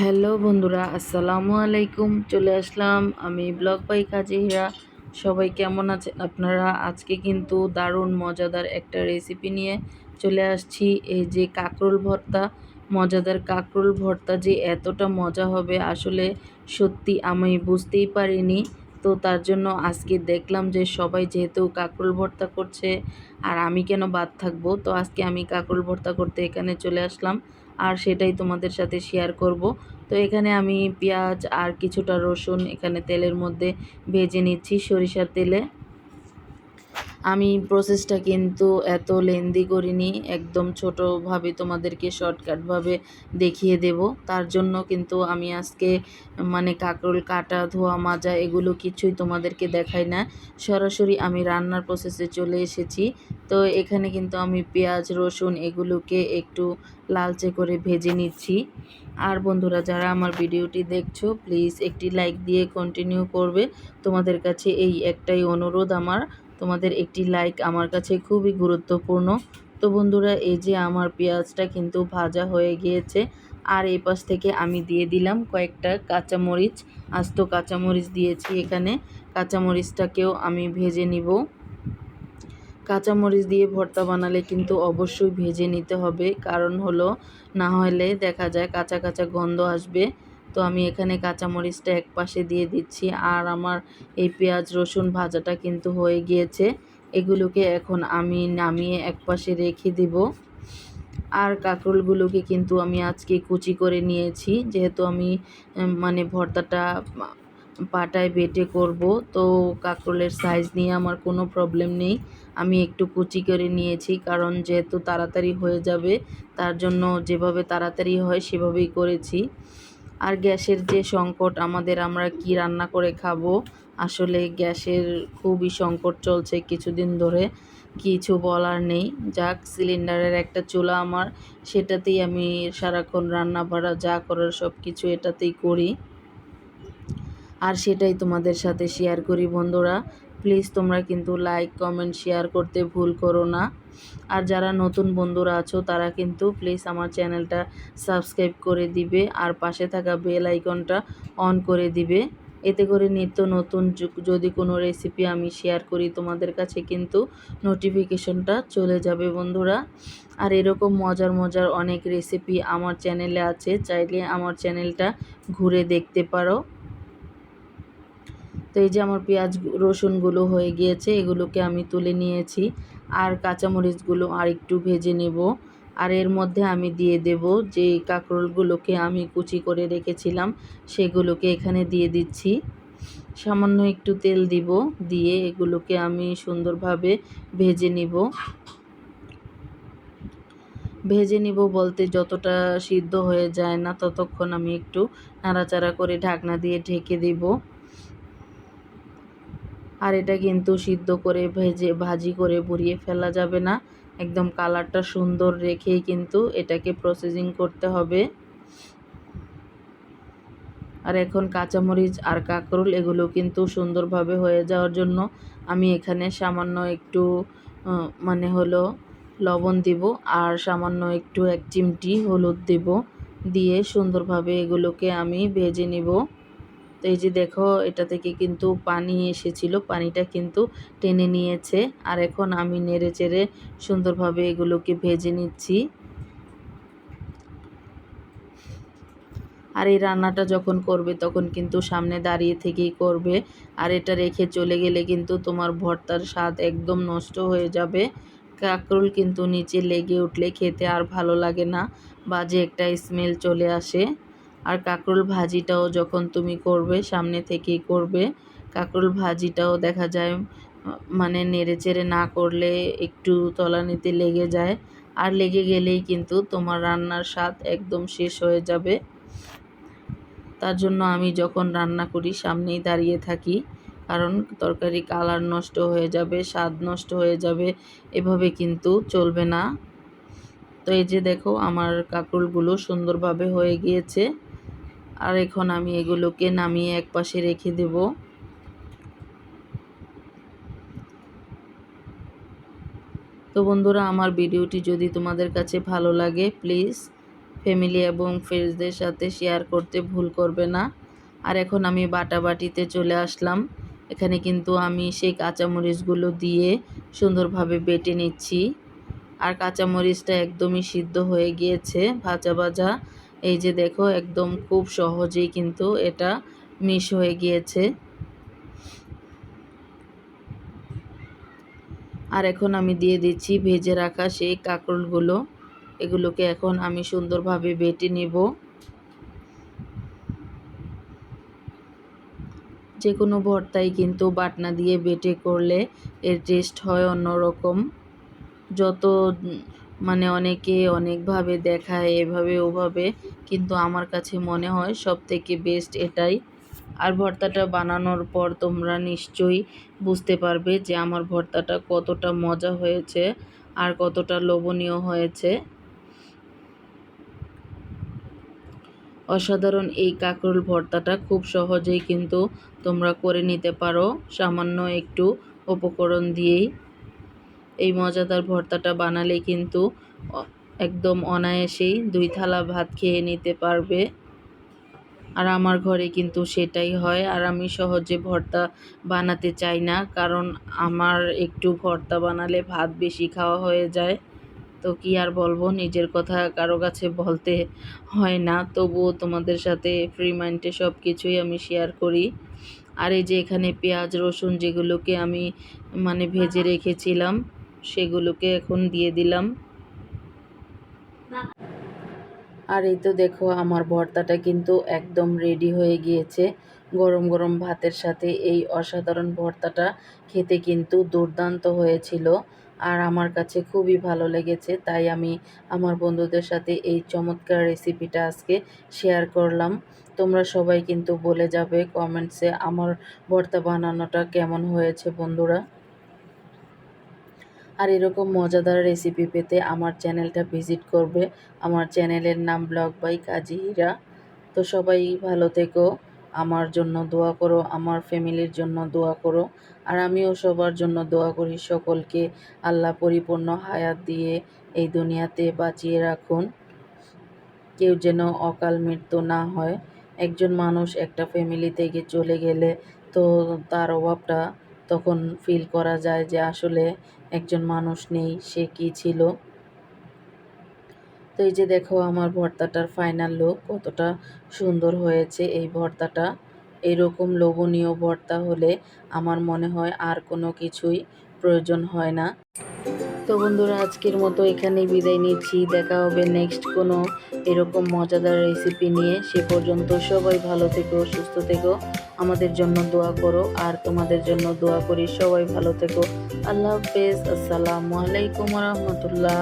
Hello বন্ধুরা, আসসালামু আলাইকুম। চলে আসলাম আমি ব্লগ বাই কাজী হীরা। সবাই কেমন আছেন আপনারা? আজকে কিন্তু দারুণ মজাদার একটা রেসিপি নিয়ে চলে আসছি। এই যে কাঁকরোল ভর্তা, মজাদার কাঁকরোল ভর্তা যে এতটা মজা হবে আসলে সত্যি আমি বুঝতেই পারিনি। তো তার জন্য আজকে দেখলাম যে সবাই যেহেতু কাঁকরোল ভর্তা করছে আর আমি কেন বাদ থাকবো, তো আজকে আমি কাঁকরোল ভর্তা করতে এখানে চলে আসলাম আর সেটাই তোমাদের সাথে শেয়ার করব। তো এখানে আমি পেঁয়াজ আর কিছুটা রসুন এখানে তেলের মধ্যে ভেজে নিচ্ছি সরিষার তেলে। আমি প্রসেসটা কিন্তু এত লেন্দি করিনি, একদম ছোটোভাবে তোমাদেরকে শর্টকাটভাবে দেখিয়ে দেব। তার জন্য কিন্তু আমি আজকে কাঁকরোল কাটা ধোয়া মাজা এগুলো কিছুই তোমাদেরকে দেখাই না, সরাসরি আমি রান্নার প্রসেসে চলে এসেছি। তো এখানে কিন্তু আমি পেঁয়াজ রসুন এগুলোকে একটু লালচে করে ভেজে নিচ্ছি। আর বন্ধুরা, যারা আমার ভিডিওটি দেখছো প্লিজ একটি লাইক দিয়ে কন্টিনিউ করবে। তোমাদের কাছে এই একটাই অনুরোধ আমার, তোমাদের একটি লাইক আমার কাছে খুবই গুরুত্বপূর্ণ। তো বন্ধুরা, এই যে আমার পেঁয়াজটা কিন্তু ভাজা হয়ে গিয়েছে আর এই পাশ থেকে আমি দিয়ে দিলাম কয়েকটা কাঁচামরিচ, আস্ত কাঁচামরিচ দিয়েছি এখানে। কাঁচামরিচটাকেও আমি ভেজে নিব। কাঁচামরিচ দিয়ে ভর্তা বানালে কিন্তু অবশ্যই ভেজে নিতে হবে, কারণ হলো না হলে দেখা যায় কাঁচা কাঁচা গন্ধ আসবে। তো আমি এখানে কাঁচামরিচটা এক পাশে দিয়ে দিচ্ছি আর আমার এই পেঁয়াজ রসুন ভাজাটা কিন্তু হয়ে গিয়েছে। এগুলোকে এখন আমি নামিয়ে এক পাশে রেখে দিব। আর কাঁকরোলগুলোকে কিন্তু আমি আজকে কুচি করে নিয়েছি, যেহেতু আমি ভর্তাটা পাটায় বেটে করব। তো কাঁকরোলের সাইজ নিয়ে আমার কোনো প্রবলেম নেই, আমি একটু কুচি করে নিয়েছি, কারণ যেহেতু তাড়াতাড়ি হয়ে যাবে তার জন্য যেভাবে তাড়াতাড়ি হয় সেভাবেই করেছি। আর গ্যাসের যে সংকট আমাদের, আমরা কি রান্না করে খাবো, আসলে গ্যাসের খুবই সংকট চলছে কিছুদিন ধরে, কিছু বলার নেই। যাক, সিলিন্ডারের একটা চুলা আমার, সেটাতেই আমি সারাক্ষণ রান্না বাড়া যা করার সব কিছু এটাতেই করি আর সেটাই তোমাদের সাথে শেয়ার করি। বন্ধুরা প্লিজ তোমরা কিন্তু লাইক কমেন্ট শেয়ার করতে ভুল করো না। আর যারা নতুন বন্ধুরা আছো তারা কিন্তু প্লিজ আমার চ্যানেলটা সাবস্ক্রাইব করে দিবে আর পাশে থাকা বেল আইকনটা অন করে দিবে। এতে করে নিত্য নতুন যদি কোনো রেসিপি আমি শেয়ার করি তোমাদের কাছে কিন্তু নোটিফিকেশনটা চলে যাবে বন্ধুরা। আর এরকম মজার মজার অনেক রেসিপি আমার চ্যানেলে আছে, চাইলে আমার চ্যানেলটা ঘুরে দেখতে পারো। তো এই যে আমার পেঁয়াজ রসুনগুলো হয়ে গিয়েছে, এগুলোকে আমি তুলে নিয়েছি আর কাঁচামরিচগুলো আর একটু ভেজে নেব। আর এর মধ্যে আমি দিয়ে দেব যে কাঁকরোলগুলোকে আমি কুচি করে রেখেছিলাম সেগুলোকে এখানে দিয়ে দিচ্ছি। সামান্য একটু তেল দিব, দিয়ে এগুলোকে আমি সুন্দরভাবে ভেজে নিব। ভেজে নিব বলতে যতটা সিদ্ধ হয়ে যায় না ততক্ষণ আমি একটু নাড়াচাড়া করে ঢাকনা দিয়ে ঢেকে দেব। আর এটা কিন্তু সিদ্ধ করে ভাজি করে ভরিয়ে ফেলা যাবে না, একদম কালারটা সুন্দর রেখেই কিন্তু এটাকে প্রসেসিং করতে হবে। আর এখন কাঁচামরিচ আর কাঁকরোল এগুলো কিন্তু সুন্দরভাবে হয়ে যাওয়ার জন্য আমি এখানে সামান্য একটু হলো লবণ দিব আর সামান্য একটু 1 চিমটি হলুদ দেব, দিয়ে সুন্দরভাবে এগুলোকে আমি ভেজে নিব। তো এই যে দেখো, এটা থেকে কিন্তু পানি এসেছিল, পানিটা কিন্তু টেনে নিয়েছে। আর এখন আমি নেড়ে চেড়ে সুন্দরভাবে এগুলোকে ভেজে নিচ্ছি। আর এই রান্নাটা যখন করবে তখন কিন্তু সামনে দাঁড়িয়ে থেকেই করবে, আর এটা রেখে চলে গেলে কিন্তু তোমার ভর্তার স্বাদ একদম নষ্ট হয়ে যাবে। কাঁকরোল কিন্তু নিচে লেগে উঠলে খেতে আর ভালো লাগে না, বাজে একটা স্মেল চলে আসে। আর কাঁকরোল ভাজিটাও যখন তুমি করবে সামনে থেকেই করবে। কাঁকরোল ভাজিটাও দেখা যায় নেড়ে চেড়ে না করলে একটু তলানিতে লেগে যায়, আর লেগে গেলেই কিন্তু তোমার রান্নার স্বাদ একদম শেষ হয়ে যাবে। তার জন্য আমি যখন রান্না করি সামনেই দাঁড়িয়ে থাকি, কারণ তরকারি কালার নষ্ট হয়ে যাবে, স্বাদ নষ্ট হয়ে যাবে, এভাবে কিন্তু চলবে না। তো এই যে দেখো, আমার কাঁকরোলগুলো সুন্দরভাবে হয়ে গিয়েছে আর এখন আমি এগুলোকে নামিয়ে এক পাশে রেখে দেব। তো বন্ধুরা, আমার ভিডিওটি যদি তোমাদের কাছে ভালো লাগে প্লিজ ফ্যামিলি এবং ফ্রেন্ডসদের সাথে শেয়ার করতে ভুল করবে না। আর এখন আমি বাটাবাটিতে চলে আসলাম। এখানে কিন্তু আমি সেই কাঁচামরিচগুলো দিয়ে সুন্দরভাবে বেটে নিচ্ছি। আর কাঁচামরিচটা একদমই সিদ্ধ হয়ে গিয়েছে, ভাজা ভাজা। এই যে দেখো, একদম খুব সহজেই কিন্তু এটা মিশ হয়ে গিয়েছে। আর এখন আমি দিয়ে দিচ্ছি ভেজে রাখা সেই কাঁকরোলগুলো। এগুলোকে এখন আমি সুন্দরভাবে বেটে নিব। যে কোনো ভর্তাই কিন্তু বাটনা দিয়ে বেটে করলে এর টেস্ট হয় অন্যরকম। যত অনেকে অনেকভাবে দেখায়, এভাবে ওভাবে, কিন্তু আমার কাছে মনে হয় সবথেকে বেস্ট এটাই। আর ভর্তাটা বানানোর পর তোমরা নিশ্চয়ই বুঝতে পারবে যে আমার ভর্তাটা কতটা মজা হয়েছে আর কতটা লোভনীয় হয়েছে। অসাধারণ এই কাঁকরোল ভর্তাটা খুব সহজেই কিন্তু তোমরা করে নিতে পারো সামান্য একটু উপকরণ দিয়েই। এই মজাদার ভর্তাটা বানালে কিন্তু একদম অনায়াসেই 2 থালা ভাত খেয়ে নিতে পারবে। আর আমার ঘরে কিন্তু সেটাই হয়। আর আমি সহজে ভর্তা বানাতে চাই না, কারণ আমার একটু ভর্তা বানালে ভাত বেশি খাওয়া হয়ে যায়। তো কি আর বলবো, নিজের কথা কারো কাছে বলতে হয় না। তবুও তোমাদের সাথে ফ্রি মাইন্ডে সব কিছুই আমি শেয়ার করি। আর এই যে এখানে পেঁয়াজ রসুন যেগুলোকে আমি ভেজে রেখেছিলাম, সেগুলোকে এখন দিয়ে দিলাম। আর এই তো দেখো, আমার ভর্তাটা কিন্তু একদম রেডি হয়ে গিয়েছে। গরম গরম ভাতের সাথে এই অসাধারণ ভর্তাটা খেতে কিন্তু দুর্দান্ত হয়েছিল। আর আমার কাছে খুবই ভালো লেগেছে, তাই আমি আমার বন্ধুদের সাথে এই চমৎকার রেসিপিটা আজকে শেয়ার করলাম। তোমরা সবাই কিন্তু বলে যাবে কমেন্টসে আমার ভর্তা বানানোটা কেমন হয়েছে বন্ধুরা। আর এরকম মজাদার রেসিপি পেতে আমার চ্যানেলটা ভিজিট করবে। আমার চ্যানেলের নাম ব্লগ বাই কাজী হীরা। তো সবাই ভালো থেকো, আমার জন্য দোয়া করো, আমার ফ্যামিলির জন্য দোয়া করো। আর আমিও সবার জন্য দোয়া করি, সকলকে আল্লাহ পরিপূর্ণ হায়াত দিয়ে এই দুনিয়াতে বাঁচিয়ে রাখুন। কেউ যেন অকাল মৃত্যু না হয়। একজন মানুষ একটা ফ্যামিলি থেকে চলে গেলে তো তার অভাবটা তখন ফিল করা যায় যে আসলে একজন মানুষ নেই, সে কী ছিল। তো এই যে দেখো, আমার ভর্তাটার ফাইনাল লুক কতটা সুন্দর হয়েছে। এই ভর্তাটা এরকম লোভনীয় ভর্তা হলে আমার মনে হয় আর কোনো কিছুই প্রয়োজন হয় না। তো বন্ধুরা, আজকের মতো এখানেই বিদায় নিচ্ছি। দেখা হবে নেক্সট কোনো এরকম মজাদার রেসিপি নিয়ে। সে পর্যন্ত সবাই ভালো থেকো, সুস্থ থেকো, আমাদের জন্য দোয়া করো। আর তোমাদের জন্য দোয়া করি, সবাই ভালো থেকো। আল্লাহ হাফেজ। আসসালামু আলাইকুম রহমতুল্লাহ।